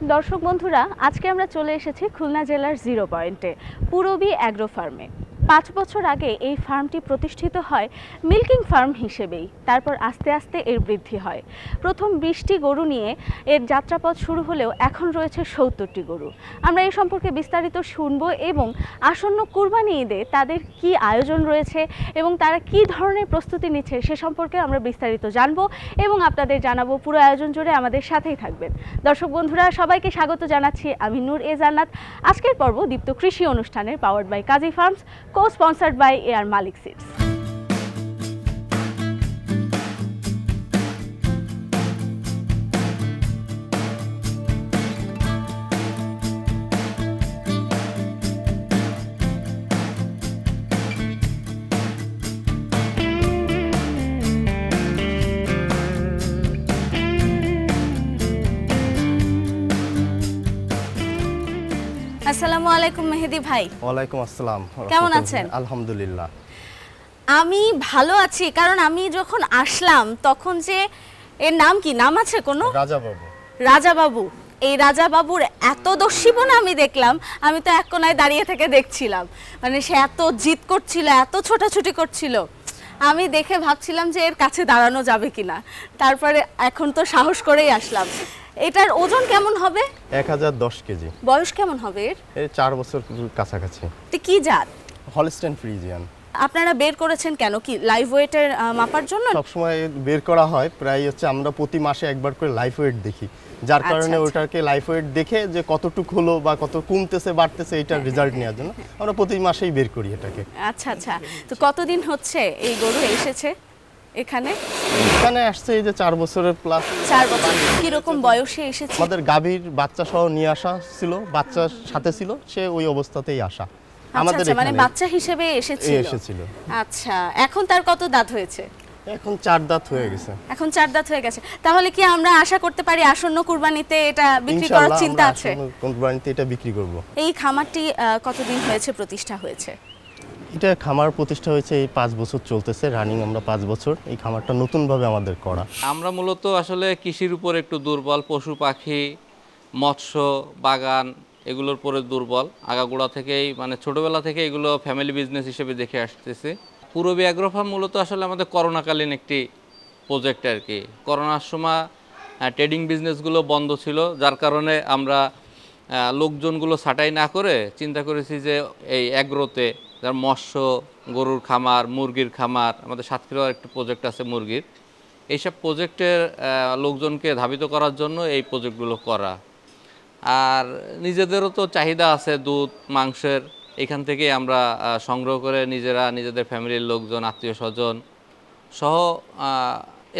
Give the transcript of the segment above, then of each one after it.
দর্শক বন্ধুরা, আজকে আমরা চলে এসেছি খুলনা জেলার জিরো পয়েন্টে পূরবী অ্যাগ্রো ফার্মে। 5 বছর আগে এই ফার্মটি প্রতিষ্ঠিত হয় মিল্কিং ফার্ম হিসেবেই। তারপর আস্তে আস্তে এর বৃদ্ধি হয়। প্রথম 20টি গরু নিয়ে এর যাত্রাপথ শুরু হলেও এখন রয়েছে 70টি গরু। আমরা এই সম্পর্কে বিস্তারিত শুনবো এবং আসন্ন কুরবানি ঈদে তাদের কি আয়োজন রয়েছে এবং তারা কি ধরনের প্রস্তুতি নিচ্ছে সে সম্পর্কে আমরা বিস্তারিত জানবো এবং আপনাদের জানাবো। পুরো আয়োজন জুড়ে আমাদের সাথেই থাকবেন। দর্শক বন্ধুরা, সবাইকে স্বাগত জানাচ্ছি। আমি নূর এ জান্নাত। আজকের পর্ব দীপ্ত কৃষি অনুষ্ঠানের powered by Kazi Farms, co-sponsored by AR Malik Seeds. আসসালামু আলাইকুম মেহেদি ভাই। ওয়ালাইকুম আসসালাম। কেমন আছেন? আলহামদুলিল্লাহ, আমি ভালো আছি। কারণ আমি যখন আসলাম তখন যে এর নাম কি নাম আছে কোনো? রাজাবাবু। রাজাবাবু। এই রাজাবাবুর এত দস্যিপনা আমি দেখলাম, আমি তো এক কোনায় দাঁড়িয়ে থেকে দেখছিলাম। মানে সে এত জিদ করছিল, এত ছোটাছুটি করছিল, আমি দেখে ভাবছিলাম যে এর কাছে দাঁড়ানো যাবে কিনা। তারপরে এখন তো সাহস করেই আসলাম। এটার ওজন কেমন হবে? 1010 কেজি। বয়স কেমন হবে এর? 4 বছর কাছাকাছি। কি জাত? Holstein Friesian. আপনারা বের করেছেন কেন? কি লাইভ ওয়েটের মাপার জন্য? সবসময় বের করা হয়, প্রায় আমরা প্রতি মাসে একবার করে লাইভ ওয়েট দেখি, যার কারণে ওটাকে লাইভ ওয়েট দেখে যে কতটুকু হলো বা কত কমতেছে বাড়তেছে এটার রেজাল্ট নেওয়ার জন্য আমরা প্রতি মাসেই বের করি এটাকে। আচ্ছা আচ্ছা। তো কতদিন হচ্ছে এই গরু এসেছে এখানে? এখানে আসছে এই যে 4 বছরের প্লাস। 4 বছর। কি রকম বয়সে এসেছে? আমাদের গাভীর বাচ্চা সহ নিয়ে আসা ছিল, বাচ্চার সাথে ছিল, সে ওই অবস্থাতেই আসা আমাদের এখানে, মানে বাচ্চা হিসেবে এসেছিল। আচ্ছা, এখন তার কত দাঁত হয়েছে? এখন 4 দাঁত হয়ে গেছে। এখন 4 দাঁত হয়ে গেছে। তাহলে কি আমরা আশা করতে পারি আসন্ন কুরবানিতে এটা বিক্রি করার চিন্তা আছে? কুরবানিতে এটা বিক্রি করব। এই খামারটি কতদিন হয়েছে প্রতিষ্ঠা হয়েছে? এটা খামার প্রতিষ্ঠা হয়েছে এই 5 বছর চলতেছে, রানিং আমরা 5 বছর। এই খামারটা নতুনভাবে আমাদের করা। আমরা মূলত আসলে কৃষির উপর একটু দুর্বল, পশু পাখি, মৎস্য, বাগান এগুলোর পরে দুর্বল। আগাগোড়া থেকেই মানে ছোটোবেলা থেকে এগুলো ফ্যামিলি বিজনেস হিসেবে দেখে আসতেছে। পূরবী অ্যাগ্রো ফার্ম মূলত আসলে আমাদের করোনাকালীন একটি প্রজেক্ট আর কি। করোনার সময় ট্রেডিং বিজনেসগুলো বন্ধ ছিল, যার কারণে আমরা লোকজনগুলো ছাঁটাই না করে চিন্তা করেছি যে এই অ্যাগ্রোতে যার মৎস্য, গরুর খামার, মুরগির খামার, আমাদের সাতক্ষীরার একটা প্রজেক্ট আছে মুরগির, এইসব প্রজেক্টের লোকজনকে ধাবিত করার জন্য এই প্রজেক্টগুলো করা। আর নিজেদেরও তো চাহিদা আছে দুধ, মাংসের, এখান থেকেই আমরা সংগ্রহ করে নিজেরা নিজেদের ফ্যামিলির লোকজন, আত্মীয় স্বজন সহ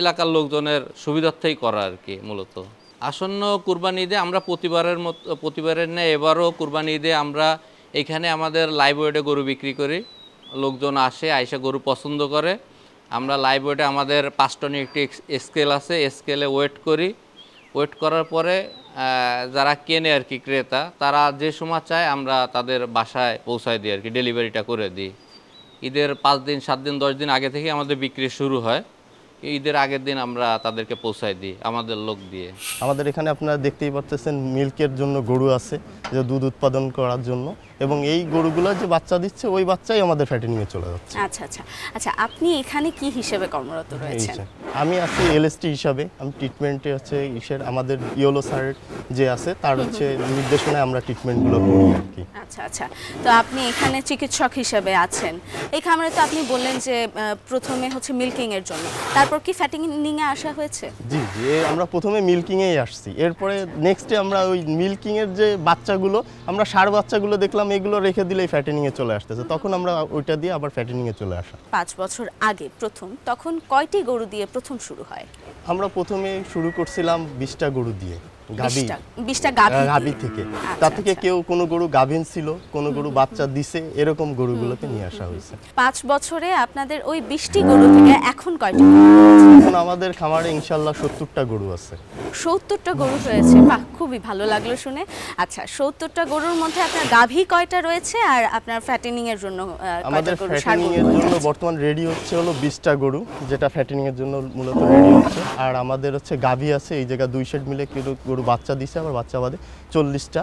এলাকার লোকজনের সুবিধার্থেই করা আর কি। মূলত আসন্ন কুরবানি ঈদে আমরা প্রতিবারের ন্যায় এবারও কুরবানি ঈদে আমরা এখানে আমাদের লাইভ ওয়েটে গরু বিক্রি করি। লোকজন আইসা গরু পছন্দ করে। আমরা লাইভ ওয়েটে আমাদের 5 টনের একটি স্কেল আছে, স্কেলে ওয়েট করি। ওয়েট করার পরে যারা কেনে আর কি, ক্রেতা, তারা যে সময় চায় আমরা তাদের বাসায় পৌঁছায় দিই আর কি, ডেলিভারিটা করে দিই। ঈদের 5 দিন, 7 দিন, 10 দিন আগে থেকে আমাদের বিক্রি শুরু হয়। ঈদের আগের দিন আমরা তাদেরকে পৌঁছায় দিই আমাদের লোক দিয়ে। আমাদের এখানে আপনারা দেখতেই পাচ্ছেন মিল্কের জন্য গরু আছে, যে দুধ উৎপাদন করার জন্য, এবং এই গরুগুলো যে বাচ্চা দিচ্ছে ওই বাচ্চাই আমাদের ফ্যাটেনিংয়ে চলে যাচ্ছে। আচ্ছা আচ্ছা আচ্ছা। আপনি এখানে কি হিসেবে কর্মরত রয়েছেন? আমি আছি এলএসটি হিসাবে। আমি ট্রিটমেন্টে হচ্ছে আমাদের ইয়েলো স্যার যে আছে তার হচ্ছে নির্দেশনায় আমরা ট্রিটমেন্টগুলো করি আর কি। আচ্ছা আচ্ছা। তো আপনি এখানে চিকিৎসক হিসেবে আছেন। এই খামারে তো আপনি বললেন যে প্রথমে হচ্ছে মিল্কিং এর জন্য, তারপর কি ফ্যাটেনিং এ আসা হয়েছে? জি জি, আমরা প্রথমে মিল্কিং এই আসছি, এরপরে নেক্সটে আমরা ওই মিল্কিং এর যে বাচ্চাগুলো, আমরা ষাঁড় বাচ্চাগুলো দেখলাম এগুলো রেখে দিলেই ফ্যাটেনিং এ চলে আসতেছে, তখন আমরা ওইটা দিয়ে আবার ফ্যাটেনিং এ চলে আসা। 5 বছর আগে প্রথম, তখন কয়টি গরু দিয়ে প্রথম শুরু হয়? আমরা প্রথমে শুরু করছিলাম 20টা গরু দিয়ে, 20টা গাভী থেকে। তার থেকে কেউ কোনো গরু গাভীন ছিল, কোনো গরু বাচ্চা দিছে, এরকম গরুগুলোকে নিয়ে আসা হয়েছে। 5 বছরে আপনাদের ওই 20টি গরু থেকে এখন কয়টি? এখন আমাদের খামারে ইনশাআল্লাহ 70টা গরু আছে। 70টা গরু হয়েছে, বাহ, খুবই ভালো লাগলো শুনে। আচ্ছা, 70টা গরুর মধ্যে আপনার গাভী কয়টা রয়েছে আর আপনার ফ্যাটেনিং এর জন্য আমাদের ফ্যাটেনিং এর জন্য বর্তমান রেডি হচ্ছে হলো 20টা গরু, যেটা ফ্যাটেনিং এর জন্য মূলত রেডি হচ্ছে। আর আমাদের হচ্ছে গাভী আছে এই জায়গা 2 সেট মিলে গরু গরু বাচ্চা দিছে, আবার বাচ্চা বাদে 40টা,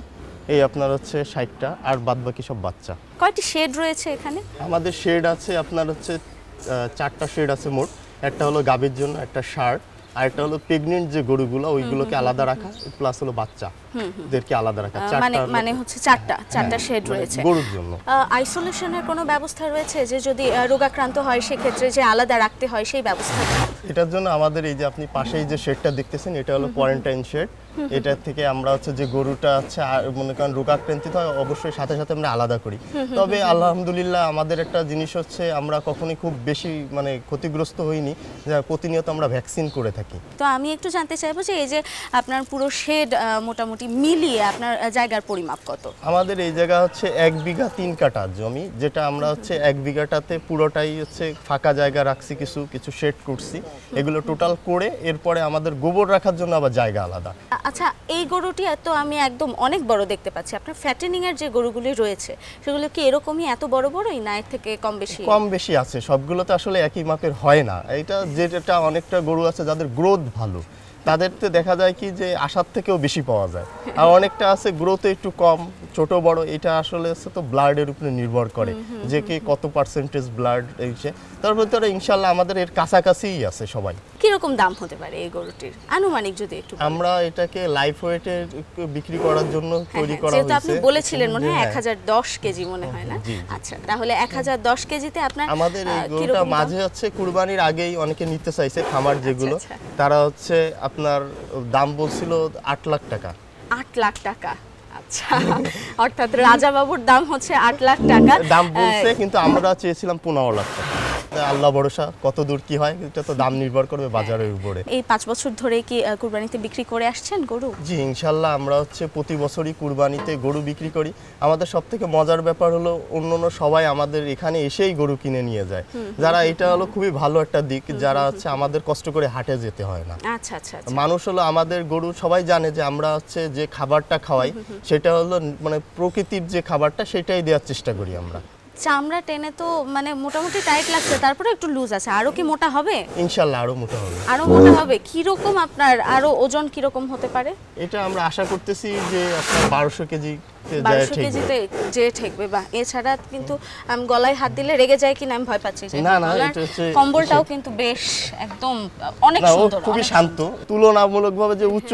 এই আপনার হচ্ছে 60টা, আর বাদ বাকি সব বাচ্চা। কয়টি শেড রয়েছে এখানে? আমাদের শেড আছে আপনার হচ্ছে 4টা শেড আছে মোট। একটা হলো গাভীর জন্য, একটা ষাঁড়, আর একটা হলো প্রেগনেন্ট যে গরুগুলো ওইগুলোকে আলাদা রাখা, প্লাস হলো বাচ্চাদেরকে আলাদা রাখা। মানে হচ্ছে চারটা শেড রয়েছে গরুর জন্য। আইসোলেশনের কোনো ব্যবস্থা রয়েছে যে যদি রোগাক্রান্ত হয় সেক্ষেত্রে যে আলাদা রাখতে হয় সেই ব্যবস্থা? এটার জন্য আমাদের এই যে আপনি পাশেই যে শেডটা দেখতেছেন এটা হলো কোয়ারেন্টাইন শেড। এটার থেকে আমরা হচ্ছে যে গরুটা আছে মনে করেন রোগাক্রান্তিত হয় অবশ্যই সাথে সাথে আমরা আলাদা করি। তবে আলহামদুলিল্লাহ আমাদের একটা জিনিস হচ্ছে আমরা কখনোই খুব বেশি মানে ক্ষতিগ্রস্ত হইনি, প্রতিনিয়ত আমরা ভ্যাকসিন করে থাকি। তো আমি একটু জানতে চাইবো যে এই যে আপনার পুরো শেড মোটামুটি মিলিয়ে আপনার জায়গার পরিমাপ কত? আমাদের এই জায়গা হচ্ছে 1 বিঘা 3 কাঠা জমি, যেটা আমরা হচ্ছে 1 বিঘাটাতে পুরোটাই হচ্ছে ফাঁকা জায়গা রাখছি, কিছু শেড করছি, এগুলো টোটাল করে এরপরে আমাদের গোবর রাখার জন্য আবার জায়গা আলাদা। আচ্ছা, এই গরুটি তো আমি একদম অনেক বড় দেখতে পাচ্ছি। আপনার ফ্যাটেনিং এর যে গরুগুলি রয়েছে সেগুলো কি এরকমই এত বড় বড়ই, না এর থেকে কম বেশি? কম বেশি আছে, সবগুলো তো আসলে একই মাপের হয় না। এটা যেটা অনেকটা গরু আছে যাদের গ্রোথ ভালো, তাদেরতে দেখা যায় কি যে আশার থেকেও বেশি পাওয়া যায়, আর অনেকটা আছে গ্রোথ একটু কম, ছোট বড়। এটা আসলে তো ব্লাডের উপরে নির্ভর করে যে কি কত পার্সেন্টেজ ব্লাড এইছে। তারপর তো ইনশাল্লাহ আমাদের এর কাছাকাছিই আছে সবাই। কিরকম দাম হতে পারে এই গরুটির আনুমানিক যদি একটু? আমরা এটাকে লাইফ ওয়েটে বিক্রি করার জন্য তৈরি করা হয়েছে। আপনি বলেছিলেন মনে হয় 1010 কেজি মনে হয় না? আচ্ছা, তাহলে 1010 কেজিতে আপনার আমাদের এই গরুটা মাঝে হচ্ছে কুরবানির আগেই অনেকে নিতে চাইছে, খামার যেগুলো তারা হচ্ছে আপনার দাম বলছিল 8 লাখ টাকা। 8 লাখ টাকা? আচ্ছা, অর্থাৎ রাজা বাবুর দাম হচ্ছে 8 লাখ টাকা দাম বলছে, কিন্তু আমরা চেয়েছিলাম 15 লাখ টাকা। আল্লাহ ভরসা, কত দূর কি হয় এটা তো দাম নির্ভর করবে বাজারের উপরে। এই 5 বছর ধরে কি কুরবানিতে বিক্রি করে আসছেন গরু? জি ইনশাল্লাহ আমরা হচ্ছে প্রতি বছরই কুরবানিতে গরু বিক্রি করি। আমাদের সবথেকে মজার ব্যাপার হলো অন্যান্য সবাই আমাদের এখানে এসেই গরু কিনে নিয়ে যায়, যারা এটা হলো খুবই ভালো একটা দিক, যারা হচ্ছে আমাদের কষ্ট করে হাটে যেতে হয় না। আচ্ছা আচ্ছা। মানুষ হলো আমাদের গরু সবাই জানে যে আমরা হচ্ছে যে খাবারটা খাওয়াই সেটা হলো মানে প্রকৃতির যে খাবারটা সেটাই দেওয়ার চেষ্টা করি আমরা। চামড়া টেনে তো মানে মোটামুটি টাইট লাগছে, তারপরে একটু লুজ আছে। আরো কি মোটা হবে? ইনশাআল্লাহ আরো মোটা হবে। আরো মোটা হবে? কি রকম আপনার আরো ওজন কি রকম হতে পারে? এটা আমরা আশা করতেছি যে আপনার 1200 কেজি 1200 কেজিতে যে ঠেকবে। বা এছাড়া কিন্তু আমি গলায় হাত দিলে রেগে যায় কিনা আমি ভয় পাচ্ছি। না না, এটা হচ্ছে কম্বলটাও কিন্তু বেশ একদম অনেক সুন্দর, খুবই শান্ত, তুলনামূলকভাবে যে উচ্চ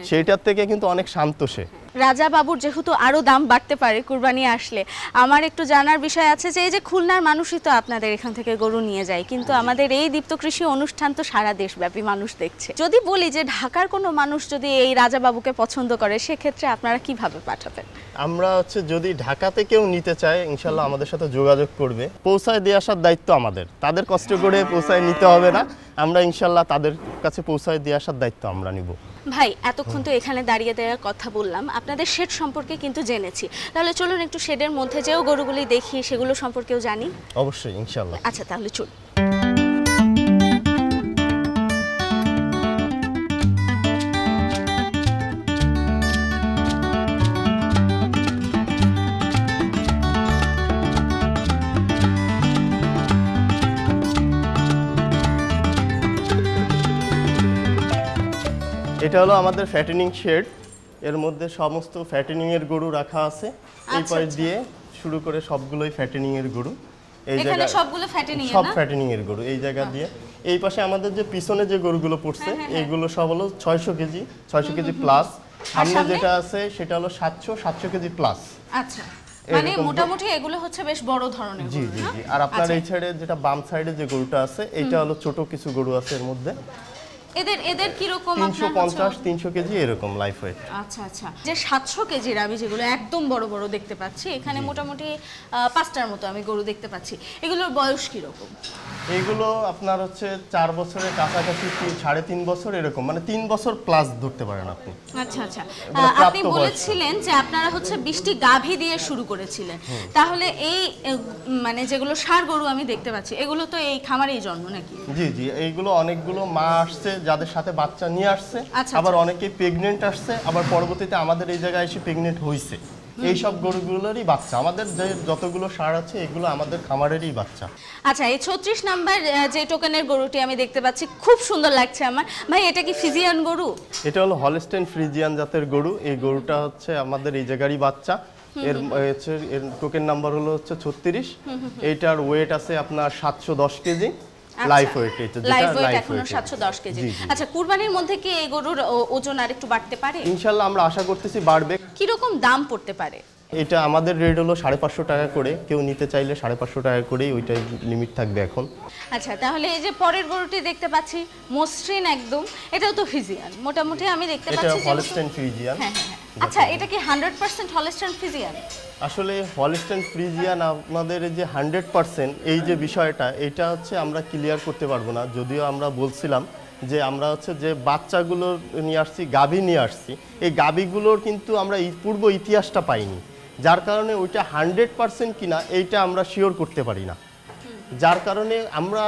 সেইটার থেকে কিন্তু অনেক শান্ত সে। রাজা বাবুর যেহেতু আরো দাম বাড়তে পারে কুরবানি আসলে, আমার একটু জানার বিষয় আছে যে এই যে খুলনার মানুষই তো আপনাদের এখান থেকে গরু নিয়ে যায়, কিন্তু আমাদের এই দীপ্ত কৃষি অনুষ্ঠান তো সারা দেশব্যাপী মানুষ দেখছে। যদি বলি যে ঢাকার কোনো মানুষ যদি এই রাজা বাবুকে পছন্দ করে সেক্ষেত্রে আপনারা কিভাবে পাঠাবেন? আমরা হচ্ছে যদি ঢাকাতে কেউ নিতে চায় ইনশাল্লাহ আমাদের সাথে যোগাযোগ করবে, পৌঁছায় দিয়ে আসার দায়িত্ব আমাদের, তাদের কষ্ট করে পৌঁছায় নিতে হবে না, আমরা ইনশাল্লাহ তাদের কাছে পৌঁছায় দিয়ে আসার দায়িত্ব আমরা নিব। ভাই এতক্ষণ তো এখানে দাঁড়িয়ে দেওয়ার কথা বললাম, আপনাদের শেড সম্পর্কে কিন্তু জেনেছি, তাহলে চলুন একটু শেডের মধ্যে যেও গরুগুলি দেখি, সেগুলো সম্পর্কেও জানি। অবশ্যই ইনশাল্লাহ। আচ্ছা তাহলে চলুন। এটা হলো আমাদের ফ্যাটেনিং শেড, এর মধ্যে সমস্ত ফ্যাটেনিং এর গরু রাখা আছে। এই পাশ দিয়ে শুরু করে সবগুলোই ফ্যাটেনিং এর গরু। এই জায়গা সবগুলো ফ্যাটেনিং এর, সব ফ্যাটেনিং এর গরু এই জায়গা দিয়ে। এই পাশে আমাদের যে পিছনে যে গরুগুলো পড়ছে এইগুলো সব হলো 600 কেজি, 600 কেজি প্লাস। সামনে যেটা আছে সেটা হলো 700 কেজি প্লাস। আচ্ছা, মানে মোটামুটি এগুলো হচ্ছে বেশ বড় ধরনের গরু। জি জি জি। আর আপনার এই সাইডে যেটা বাম সাইডে যে গরুটা আছে এটা হলো ছোট কিছু গরু আছে এর মধ্যে। এদের কি রকম? 350-300 কেজি এরকম লাইফ ওয়েট। আচ্ছা আচ্ছা। যে 700 কেজির আমি যেগুলো একদম বড় বড় দেখতে পাচ্ছি, এখানে মোটামুটি 5টার মতো আমি গরু দেখতে পাচ্ছি, এগুলোর বয়স কি রকম? এইগুলো আপনার হচ্ছে 4 বছরের কাছাকাছি, 3.5 বছর এরকম, মানে 3 বছর প্লাস ধরতে পারেন আপনি। আচ্ছা আচ্ছা। আপনি বলেছিলেন যে আপনারা হচ্ছে 20টি গাভী দিয়ে শুরু করেছিলেন, তাহলে এই মানে যেগুলো ষাঁড় গরু আমি দেখতে পাচ্ছি এগুলো তো এই খামারেই জন্ম নাকি? জি জি, এইগুলো অনেকগুলো মা আসছে যাদের সাথে বাচ্চা নিয়ে আসছে, আচ্ছা, আবার অনেকেই প্রেগনেন্ট আসছে, আবার পরবর্তীতে আমাদের এই জায়গায় এসে প্রেগনেন্ট হইছে। এই সব গরুগুলোরই বাচ্চা। আমাদের যে যতগুলো ষাঁড় আছে এগুলো আমাদের খামারেরই বাচ্চা। আচ্ছা, এই 36 নাম্বার যে টোকেনের গরুটি আমি দেখতে পাচ্ছি, খুব সুন্দর লাগছে আমার। ভাই এটা কি ফ্রিজিয়ান গরু? এটা হলো হলস্টেইন ফ্রিজিয়ান জাতের গরু। এই গরুটা হচ্ছে আমাদের এই জায়গারই বাচ্চা। এর টোকেন নাম্বার হলো হচ্ছে 36। এইটার ওয়েট আছে আপনার 710 কেজি। লাইফ ওয়েট, এটা যেটা লাইফ ওয়েট লাইফ এখনো ওয়েট 710 কেজি। আচ্ছা, কুরবানির মধ্যে কি এই গরুর ওজন আর একটু বাড়তে পারে? ইনশাআল্লাহ আমরা আশা করতেছি বাড়বে। কি রকম দাম পড়তে পারে? এটা আমাদের রেট হলো 550 টাকা করে। কেউ নিতে চাইলে 550 টাকা করেই ওইটাই লিমিট থাকবে এখন। আচ্ছা, তাহলে এই যে পরের গরুটি দেখতে পাচ্ছি মসৃণ একদম, এটাও তো ফ্রিজিয়ান মোটামুটি আমি দেখতে এটা পাচ্ছি। Holstein Friesian. হ্যাঁ হ্যাঁ। আচ্ছা, এটা কি 100% হলস্টেইন ফ্রিজিয়ান? আসলে হলস্টেইন ফ্রিজিয়ান আমাদের যে 100% এই যে বিষয়টা, এটা হচ্ছে আমরা ক্লিয়ার করতে পারবো না। যদিও আমরা বলছিলাম যে আমরা হচ্ছে যে বাচ্চাগুলো নিয়ে আসছি, গাভী নিয়ে আসছি, এই গাভীগুলোর কিন্তু আমরা পূর্ব ইতিহাসটা পাইনি, যার কারণে ওইটা 100% কিনা এইটা আমরা শিওর করতে পারি না। যার কারণে আমরা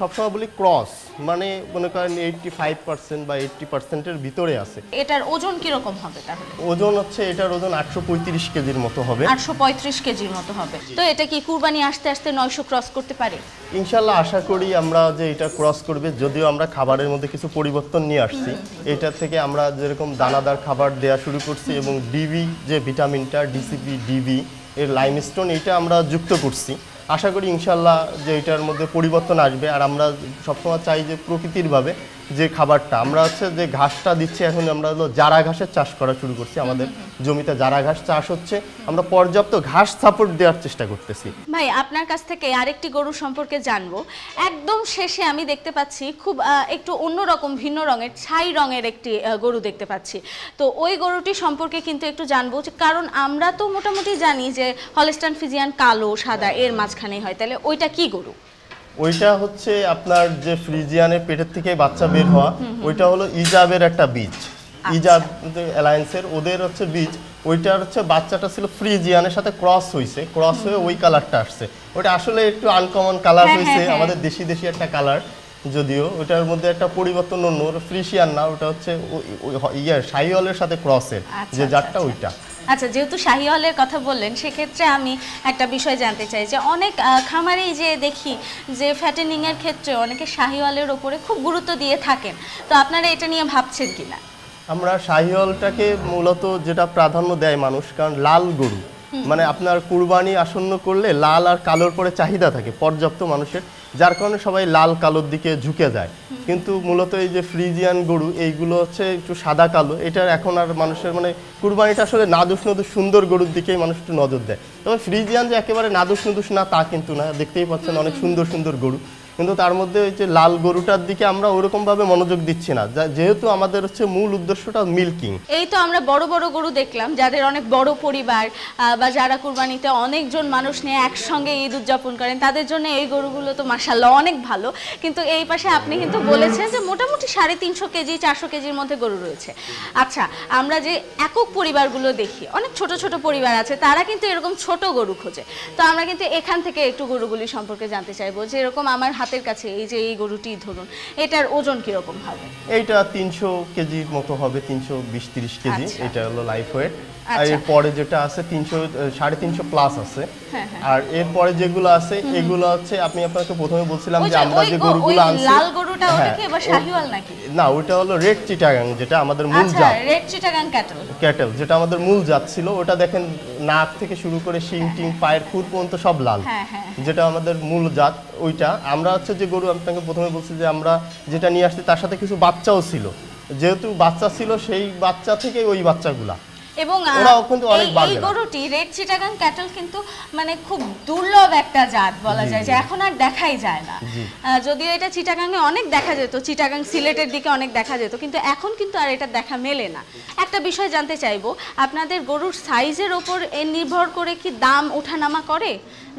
সবসময় বলি ক্রস, মানে মনে করেন 85% বা 80%-এর ভিতরে আছে। এটার ওজন কি রকম হবে তাহলে? ওজন হচ্ছে এটার ওজন 835 কেজির মতো হবে। 835 কেজির মতো হবে। তো এটা কি কুরবানি আসতে আসতে 900 ক্রস করতে পারে? ইনশাল্লাহ আশা করি আমরা যে এটা ক্রস করবে। যদিও আমরা খাবারের মধ্যে কিছু পরিবর্তন নিয়ে আসছি। এটা থেকে আমরা যেরকম দানাদার খাবার দেওয়া শুরু করছি এবং ডিবি যে ভিটামিনটা, ডিসিপি ডিবি এর লাইমস্টোন, এটা আমরা যুক্ত করছি। আশা করি ইনশাল্লাহ যে এটার মধ্যে পরিবর্তন আসবে। আর আমরা সবসময় চাই যে প্রকৃতিরভাবে যে খাবারটা আমরা হচ্ছে যে ঘাসটা দিচ্ছি, এখন আমরা হলো জারা ঘাসের চাষ করা শুরু করছি। আমাদের জমিতে জারা ঘাস চাষ হচ্ছে, আমরা পর্যাপ্ত ঘাস সাপোর্ট দেওয়ার চেষ্টা করতেছি। ভাই, আপনার কাছ থেকে আরেকটি গরু সম্পর্কে জানবো। একদম শেষে আমি দেখতে পাচ্ছি খুব একটু অন্যরকম ভিন্ন রঙের, ছাই রঙের একটি গরু দেখতে পাচ্ছি। তো ওই গরুটি সম্পর্কে কিন্তু একটু জানবো, কারণ আমরা তো মোটামুটি জানি যে হলস্টেইন ফ্রিজিয়ান কালো সাদা এর মাঝখানেই হয়, তাহলে ওইটা কি গরু? ওইটা হচ্ছে আপনার যে ফ্রিজিয়ানের পেটের থেকে বাচ্চা বের হওয়া, ওইটা হলো ইজাবের একটা বীজ। ইজাব অ্যালায়েন্সের ওদের হচ্ছে বীজ। ওইটার হচ্ছে বাচ্চাটা ছিল ফ্রিজিয়ানের সাথে ক্রস হয়েছে, ক্রস হয়ে ওই কালারটা আসছে। ওইটা আসলে একটু আনকমন কালার হয়েছে, আমাদের দেশি দেশি একটা কালার। যদিও ওটার মধ্যে একটা পরিবর্তন অন্য, ফ্রিশিয়ান না, ওটা হচ্ছে শাহিওয়ালের সাথে ক্রসের যে জাতটা ওইটা। আচ্ছা, যেহেতু শাহিওয়ালের কথা বললেন, সেক্ষেত্রে আমি একটা বিষয় জানতে চাই যে অনেক খামারেই যে দেখি যে ফ্যাটেনিংয়ের ক্ষেত্রে অনেকে শাহিওয়ালের ওপরে খুব গুরুত্ব দিয়ে থাকেন, তো আপনারা এটা নিয়ে ভাবছেন কিনা? আমরা শাহিওয়ালটাকে মূলত যেটা প্রাধান্য দেয় মানুষ, কারণ লাল গরু মানে আপনার কুরবানি আসন্ন করলে লাল আর কালোর পরে চাহিদা থাকে পর্যাপ্ত মানুষের, যার কারণে সবাই লাল কালোর দিকে ঝুঁকে যায়। কিন্তু মূলত এই যে ফ্রিজিয়ান গরু এইগুলো হচ্ছে একটু সাদা কালো, এটার এখন আর মানুষের মানে কুরবানিটা আসলে নাদুস নদুস সুন্দর গরুর দিকেই মানুষ একটু নজর দেয়। তবে ফ্রিজিয়ান যে একেবারে নাদুস নদুস না তা কিন্তু না, দেখতেই পাচ্ছেন অনেক সুন্দর সুন্দর গরু, কিন্তু তার মধ্যে ওই যে লাল গরুটার দিকে আমরা ওরকমভাবে মনোযোগ দিচ্ছি না, যেহেতু আমাদের হচ্ছে মূল উদ্দেশ্যটা মিল্কিং। এই তো আমরা বড় বড় গরু দেখলাম, যাদের অনেক বড় পরিবার বা যারা কুরবানিতে অনেকজন মানুষ নিয়ে একসঙ্গে ঈদ উদযাপন করেন, তাদের জন্য এই গরুগুলো তো মাশাআল্লাহ অনেক ভালো। কিন্তু এই পাশে আপনি কিন্তু বলেছেন যে মোটামুটি 350 কেজি 400 কেজির মধ্যে গরু রয়েছে। আচ্ছা, আমরা যে একক পরিবারগুলো দেখি, অনেক ছোট ছোট পরিবার আছে, তারা কিন্তু এরকম ছোট গরু খোঁজে। তো আমরা কিন্তু এখান থেকে একটু গরুগুলি সম্পর্কে জানতে চাইবো, যে এরকম আমার হাতের কাছে এই যে এই গরুটি ধরুন, এটার ওজন কিরকম হবে? এইটা 300 কেজির মতো হবে, 320-30 কেজি। আচ্ছা। এটা হলো লাইফ ওয়েট। আর এরপরে যেটা আছে 300-350 প্লাস আছে। আর এরপরে যেগুলো আছে এগুলো হচ্ছে আমি আপনাকে প্রথমে বলছিলাম যে আমরা যে গরুগুলো আনছি, লাল গরুটা ওটা কি এবার শাহিওয়াল নাকি? না, ওটা হলো রেড চিটাগাং, যেটা আমাদের মূল আচ্ছা, জাত। রেড চিটাগাং ক্যাটেল যেটা আমাদের মূল জাত ছিল, ওটা দেখেন নাক থেকে শুরু করে শিং টিং পায়ের খুর পর্যন্ত সব লাল, যেটা আমাদের মূল জাত ওইটা। আমরা হচ্ছে যে গরু আপনাকে প্রথমে বলছি যে আমরা যেটা নিয়ে আসছি তার সাথে কিছু বাচ্চাও ছিল, যেহেতু বাচ্চা ছিল সেই বাচ্চা থেকে ওই বাচ্চাগুলা। এবং এই গরুটি রেড চিটাগাং ক্যাটল কিন্তু মানে খুব দুর্লভ একটা জাত বলা যায়, যে এখন আর দেখাই যায় না। যদিও এটা চিটাগাংয়ে অনেক দেখা যেত, চিটাগাং সিলেটের দিকে অনেক দেখা যেত, কিন্তু এখন কিন্তু আর এটা দেখা মেলে না। একটা বিষয় জানতে চাইবো, আপনাদের গরুর সাইজের ওপর নির্ভর করে কি দাম ওঠানামা করে?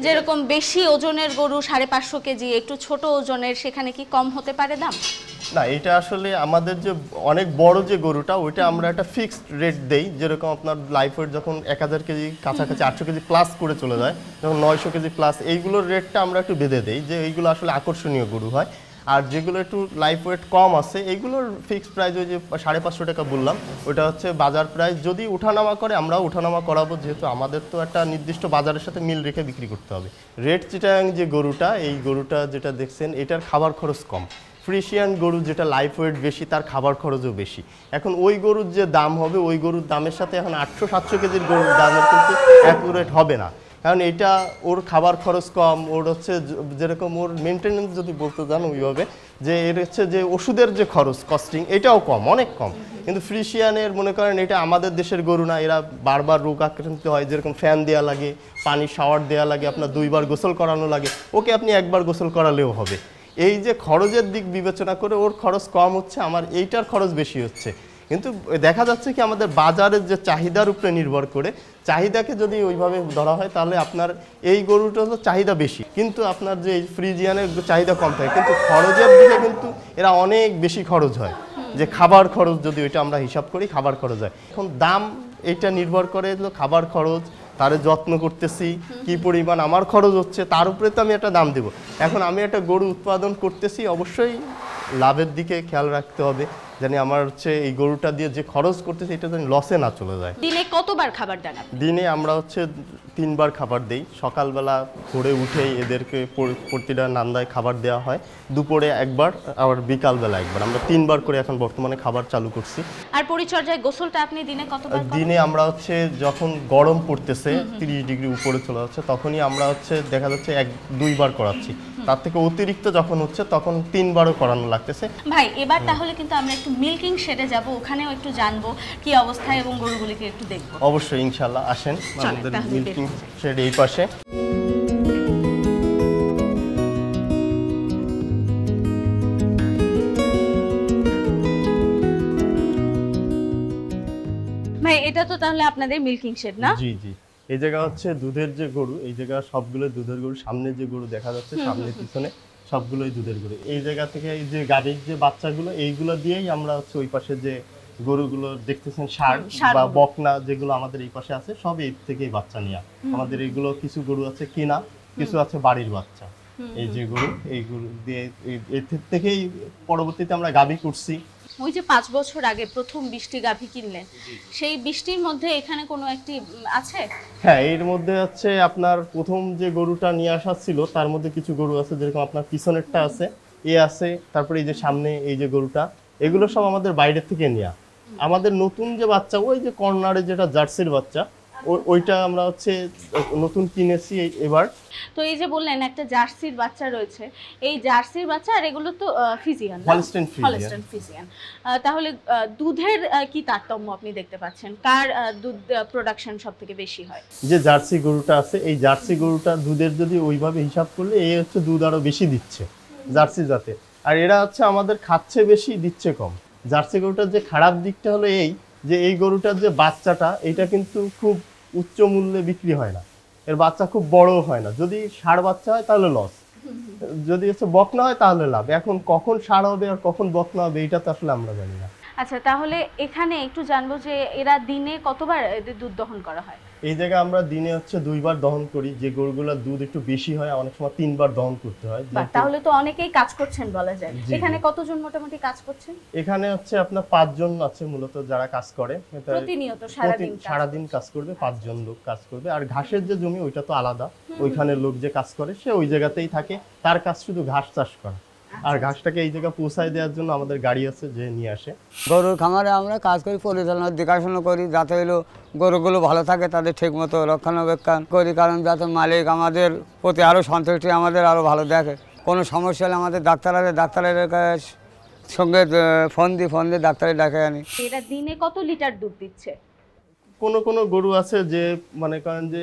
যেরকম বেশি ওজনের গরু 550 কেজি, একটু ছোট ওজনের, সেখানে কি কম হতে পারে দাম? না, এটা আসলে আমাদের যে অনেক বড় যে গরুটা ওইটা আমরা একটা ফিক্সড রেট দেই। যেরকম আপনার লাইফ ওয়েট যখন 1000 কেজি কাছাকাছি 800 কেজি প্লাস করে চলে যায়, যখন 900 কেজি প্লাস, এইগুলোর রেটটা আমরা একটু বেঁধে দেই যে এইগুলো আসলে আকর্ষণীয় গরু হয়। আর যেগুলো একটু লাইফ ওয়েট কম আছে এইগুলোর ফিক্সড প্রাইস ওই যে 550 টাকা বললাম, ওটা হচ্ছে বাজার প্রাইস। যদি উঠানামা করে আমরাও উঠানামা করাবো, যেহেতু আমাদের তো একটা নির্দিষ্ট বাজারের সাথে মিল রেখে বিক্রি করতে হবে। রেড চিটাগাং যে গরুটা, এই গরুটা যেটা দেখছেন এটার খাবার খরচ কম। ফ্রিশিয়ান গরু যেটা লাইফ ওয়েট বেশি, তার খাবার খরচও বেশি। এখন ওই গরুর যে দাম হবে, ওই গরুর দামের সাথে এখন 800-700 কেজির গরুর দামের কিন্তু অ্যাকুরেট হবে না, কারণ এটা ওর খাবার খরচ কম। ওর হচ্ছে যেরকম ওর মেনটেনেন্স যদি বলতে যান ওইভাবে, যে এর হচ্ছে যে ওষুধের যে খরচ কস্টিং এটাও কম, অনেক কম। কিন্তু ফ্রিশিয়ানের মনে করেন এটা আমাদের দেশের গরু না, এরা বারবার রোগ আক্রান্ত হয়, যেরকম ফ্যান দেওয়া লাগে, পানি শাওয়ার দেওয়া লাগে, আপনার 2 বার গোসল করানো লাগে, ওকে আপনি 1 বার গোসল করালেও হবে। এই যে খরচের দিক বিবেচনা করে ওর খরচ কম হচ্ছে, আমার এইটার খরচ বেশি হচ্ছে। কিন্তু দেখা যাচ্ছে কি আমাদের বাজারের যে চাহিদার উপরে নির্ভর করে, চাহিদাকে যদি ওইভাবে ধরা হয় তাহলে আপনার এই গরুটা তো চাহিদা বেশি, কিন্তু আপনার যে ফ্রিজিয়ানের চাহিদা কম থাকে, কিন্তু খরচের দিকে কিন্তু এরা অনেক বেশি খরচ হয়। যে খাবার খরচ যদি ওইটা আমরা হিসাব করি, খাবার খরচ হয়। এখন দাম এটা নির্ভর করে খাবার খরচ, তার যত্ন করতেছি, কি পরিমাণ আমার খরচ হচ্ছে, তার উপরে তো আমি একটা দাম দেব। এখন আমি একটা গরু উৎপাদন করতেছি, অবশ্যই লাভের দিকে খেয়াল রাখতে হবে, জানি আমার হচ্ছে এই গরুটা দিয়ে যে খরচ করতেছি এটা যেন লসে না চলে যায়। দিনে কতবার খাবার দেন আপনি? দিনে আমরা হচ্ছে 3 বার খাবার দেই। সকালবেলা ভোরে উঠেই এদেরকে প্রতিটা নান্দায় খাবার দেওয়া হয়, দুপুরে একবার, আবার বিকালবেলা একবার। আমরা 3 বার করে এখন বর্তমানে খাবার চালু করছি। আর পরিচর্যায় গোসলটা আপনি দিনে কতবার করেন? দিনে আমরা হচ্ছে যখন গরম পড়তেছে 30 ডিগ্রি উপরে চলে যাচ্ছে, তখনই আমরা হচ্ছে দেখা যাচ্ছে 1-2 বার করাচ্ছি। তার থেকে অতিরিক্ত যখন হচ্ছে তখন 3 বারও করানো লাগতেছে। ভাই এবার তাহলে কিন্তু আমরা একটু মিল্কিং শেডে যাব, ওখানেও একটু জানবো কি অবস্থা এবং গরুগুলিকে একটু দেখবো। অবশ্যই, ইনশাআল্লাহ আসেন আমাদের তাহলে মিল্কিং শেড এই পাশে। ভাই এটা তো তাহলে আপনাদের মিল্কিং শেড না? জি জি, এই জায়গা হচ্ছে দুধের যে গরু, এই জায়গা সবগুলো দুধের গরু। সামনে যে গরু দেখা যাচ্ছে, সামনে পিছনে সবগুলোই দুধের গরু। এই জায়গা থেকে এই যে গাড়ির যে বাচ্চাগুলো, এইগুলো দিয়েই আমরা হচ্ছে ওই পাশে যে গরুগুলো দেখতেছেন ষাঁড় বা বকনা যেগুলো আমাদের এই পাশে আছে, সব এর থেকেই বাচ্চা নেওয়া। আমাদের এইগুলো কিছু গরু আছে কিনা, কিছু আছে বাড়ির বাচ্চা। এই যে গরু, এই গরু দিয়ে এর থেকেই পরবর্তীতে আমরা গাভী করছি। ওই যে 5 বছর আগে প্রথম 20টি গাভী কিনলেন, সেই 20টির মধ্যে এখানে কোনো একটি আছে? হ্যাঁ, এর মধ্যে হচ্ছে আপনার প্রথম যে গরুটা নিয়ে আসা ছিল তার মধ্যে কিছু গরু আছে, যেরকম আপনার পিছনেরটা আছে, এ আছে, তারপরে এই যে সামনে এই যে গরুটা, এগুলো সব আমাদের বাইরে থেকে নেওয়া। আমাদের নতুন যে বাচ্চা, ওই যে কর্নারে যেটা জার্সির বাচ্চা, ওইটা আমরা হচ্ছে নতুন কিনেছি এবার। তো এই যে বললেন একটা জার্সির বাচ্চা রয়েছে, এই জার্সির বাচ্চা আর এগুলো তো ফিজিয়ান, হলস্টাইন ফিজিয়ান। তাহলে দুধের কি তারতম্য আপনি দেখতে পাচ্ছেন? কার দুধ প্রোডাকশন সবথেকে বেশি হয়? যে জার্সি গরুটা আছে, এই জার্সি গরুটা দুধের যদি ওইভাবে হিসাব করলে এই হচ্ছে দুধ আরো বেশি দিচ্ছে জার্সি জাতে। আর এরা হচ্ছে আমাদের খাচ্ছে বেশি, দিচ্ছে কম। জার্সি গরুটার যে খারাপ দিকটা হলো এই যে এই গরুটার যে বাচ্চাটা, এটা কিন্তু খুব উচ্চ মূল্যে বিক্রি হয় না, এর বাচ্চা খুব বড় হয় না। যদি ষাঁড় বাচ্চা হয় তাহলে লস, যদি হচ্ছে বকনা হয় তাহলে লাভ। এখন কখন ষাঁড় হবে আর কখন বকনা হবে এটা তো আসলে আমরা জানি না। আচ্ছা, তাহলে এখানে একটু জানবো যে এরা দিনে কতবার এদের দুধ দহন করা হয়? এই জায়গায় আমরা দিনে হচ্ছে 2 বার দহন করি। যে গরুগুলোর দুধ একটু বেশি হয় অনেক সময় 3 বার দহন করতে হয়। তাহলে তো অনেকেই কাজ করছেন বলা যায়। এখানে কতজন মোটামুটি কাজ করছেন? এখানে হচ্ছে আপনার 5 জন আছে মূলত যারা কাজ করে, প্রতিনিয়ত সারাদিন কাজ করবে, 5 জন লোক কাজ করবে। আর ঘাসের যে জমি ওইটা তো আলাদা, ওইখানে লোক যে কাজ করে সে ওই জায়গাতেই থাকে, তার কাজ শুধু ঘাস চাষ করা। আর ঘাসটাকে এই জায়গা পৌঁছায় দেওয়ার জন্য আমাদের গাড়ি আছে যে নিয়ে আসে। গরুর খামারে আমরা কাজ করি, পরিচালনা দেখাশোনা করি, যাতে হলো গরুগুলো ভালো থাকে, তাদের ঠিকমতো রক্ষণাবেক্ষণ করি, কারণ যাতে মালিক আমাদের প্রতি আরও সন্তুষ্টি, আমাদের আরও ভালো দেখে। কোনো সমস্যা হলে আমাদের ডাক্তারের সঙ্গে ফোন দিয়ে ডাক্তারের ডাকে আনি। এরা দিনে কত লিটার দুধ দিচ্ছে? কোনো গরু আছে যে মনে করেন যে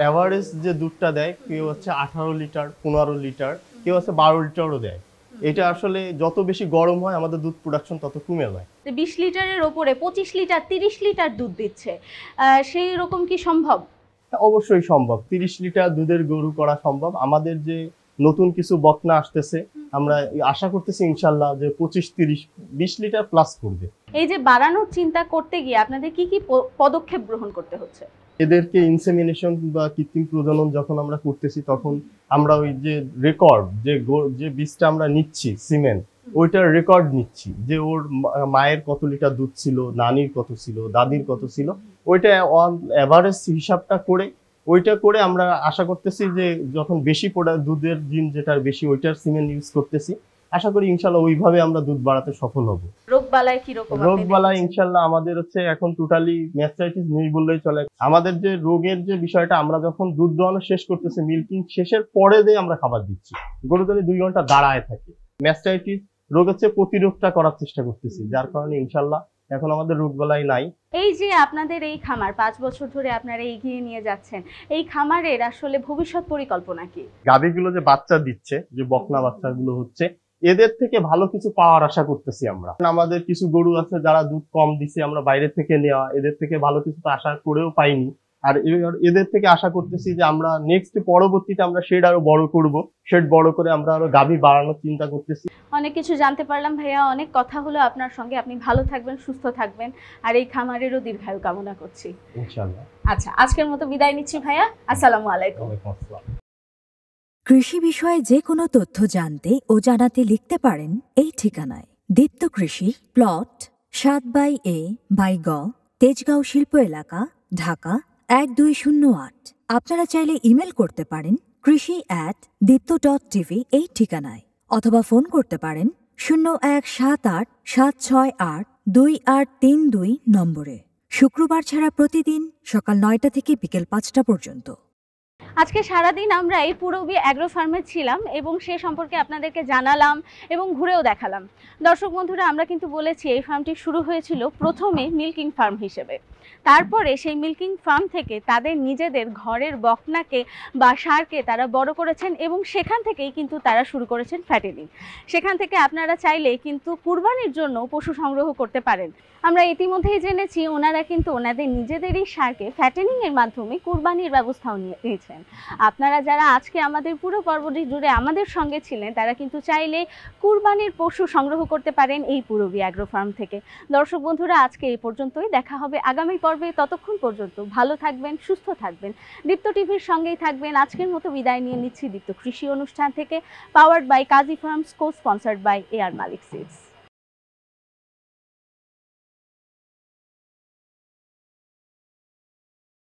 এভারেজ যে দুধটা দেয়, কেউ হচ্ছে 18 লিটার, 15 লিটার, কেউ আছে 12 লিটারও দেয়। এটা আসলে যত বেশি গরম হয় আমাদের দুধ প্রোডাকশন তত কমে যায়। 20 লিটারের ওপরে 25 লিটার 30 লিটার দুধ দিচ্ছে, সেই রকম কি সম্ভব? অবশ্যই সম্ভব, 30 লিটার দুধের গরু করা সম্ভব। আমাদের যে নতুন কিছু বকনা আসতেছে, আমরা আশা করতেছি ইনশাল্লাহ যে 25-30-20 লিটার প্লাস করবে। এই যে বাড়ানোর চিন্তা করতে গিয়ে আপনাদের কি কি পদক্ষেপ গ্রহণ করতে হচ্ছে? এদেরকে ইনসেমিনেশন বা কৃত্রিম প্রজনন যখন আমরা করতেছি তখন আমরা ওই যে রেকর্ড যে বীজটা আমরা নিচ্ছি সিমেন্ট, ওইটার রেকর্ড নিচ্ছি যে ওর মায়ের কত লিটার দুধ ছিল, নানির কত ছিল, দাদির কত ছিল, ওইটা অন অ্যাভারেজ হিসাবটা করে ওইটা করে আমরা আশা করতেছি যে যখন বেশি দুধের দিন যেটার বেশি ওইটার সিমেন্ট ইউজ করতেছি, আশা করি ইনশাল্লাহ ওইভাবে আমরা দুধ বাড়াতে সফল হব। রোগবালাই কি রকম? রোগবালাই ইনশাল্লাহ আমাদের হচ্ছে এখন টোটালি ম্যাস্টাইটিস নেই বললেই চলে। আমাদের যে রোগের যে বিষয়টা, আমরা যখন দুধ দোয়ানো শেষ করতেছি, মিল্কিং শেষের পরে দিয়ে আমরা খাবার দিচ্ছি, গরু যদি 2 ঘন্টা দাঁড়ায় থাকে, ম্যাস্টাইটিস রোগ হচ্ছে প্রতিরোধটা করার চেষ্টা করতেছি, যার কারণে ইনশাল্লাহ এখন আমাদের রোগবালাই নাই। এই যে আপনাদের এই খামার 5 বছর ধরে আপনারা এগিয়ে নিয়ে যাচ্ছেন, এই খামারের আসলে ভবিষ্যৎ পরিকল্পনা কি? গাভীগুলো যে বাচ্চা দিচ্ছে, যে বকনা বাচ্চাগুলো হচ্ছে, এদের থেকে ভালো কিছু পাওয়ার আশা করতেছি আমরা। আমাদের কিছু গরু আছে যারা দুধ কম দিছে, আমরা বাইরে থেকে নেওয়া, এদের থেকে ভালো কিছু তো আশা করেও পাইনি। আর এদের থেকে আশা করতেছি যে আমরা নেক্সট পরবর্তীতে আমরা শেড আরো বড় করব, শেড বড় করে আমরা আরো গাভী বাড়ানোর চিন্তা করতেছি। অনেক কিছু জানতে পারলাম ভাইয়া, অনেক কথা হলো আপনার সঙ্গে। আপনি ভালো থাকবেন, সুস্থ থাকবেন, আর এই খামারেরও দীর্ঘায়ু কামনা করছি ইনশাআল্লাহ। আচ্ছা, আজকের মতো বিদায় নিচ্ছি ভাইয়া। আসসালামু আলাইকুম। ওয়ালাইকুম আসসালাম। কৃষি বিষয়ে যে কোনো তথ্য জানতে ও জানাতে লিখতে পারেন এই ঠিকানায়। দীপ্ত কৃষি, প্লট 7/A/গ, তেজগাঁও শিল্প এলাকা, ঢাকা 1208। আপনারা চাইলে ইমেল করতে পারেন krishi@dipto.tv এই ঠিকানায়, অথবা ফোন করতে পারেন 0178-768-2832 নম্বরে। শুক্রবার ছাড়া প্রতিদিন সকাল 9টা থেকে বিকেল 5টা পর্যন্ত। আজকে সারাদিন আমরা এই পূরবী অ্যাগ্রো ফার্মে ছিলাম এবং সে সম্পর্কে আপনাদেরকে জানালাম এবং ঘুরেও দেখালাম। দর্শক বন্ধুরা, আমরা কিন্তু বলেছি এই ফার্মটি শুরু হয়েছিল প্রথমে মিল্কিং ফার্ম হিসেবে, তারপরে সেই মিল্কিং ফার্ম থেকে তাদের নিজেদের ঘরের বকনাকে বা ষাঁড়কে তারা বড় করেছেন এবং সেখান থেকেই কিন্তু তারা শুরু করেছেন ফ্যাটেনিং। সেখান থেকে আপনারা চাইলে কিন্তু কুরবানির জন্য পশু সংগ্রহ করতে পারেন। আমরা ইতিমধ্যেই জেনেছি ওনারা কিন্তু ওনাদের নিজেদেরই ষাঁড়কে ফ্যাটেনিংয়ের মাধ্যমে কুরবানির ব্যবস্থাও নিয়েছেন। আপনারা যারা আজকে আমাদের পুরো পর্বটি জুড়ে আমাদের সঙ্গে ছিলেন, তারা কিন্তু চাইলে কুরবানির পশু সংগ্রহ করতে পারেন এই পূরবী অ্যাগ্রো ফার্ম থেকে। দর্শক বন্ধুরা, আজকে এই পর্যন্তই, দেখা হবে আগামী পর্বে। ততক্ষণ পর্যন্ত ভালো থাকবেন, সুস্থ থাকবেন, দীপ্ত টিভির সঙ্গেই থাকবেন। আজকের মতো বিদায় নিয়ে নিচ্ছি দীপ্ত কৃষি অনুষ্ঠান থেকে, powered by Kazi Farms, co sponsored by AR Malik seeds.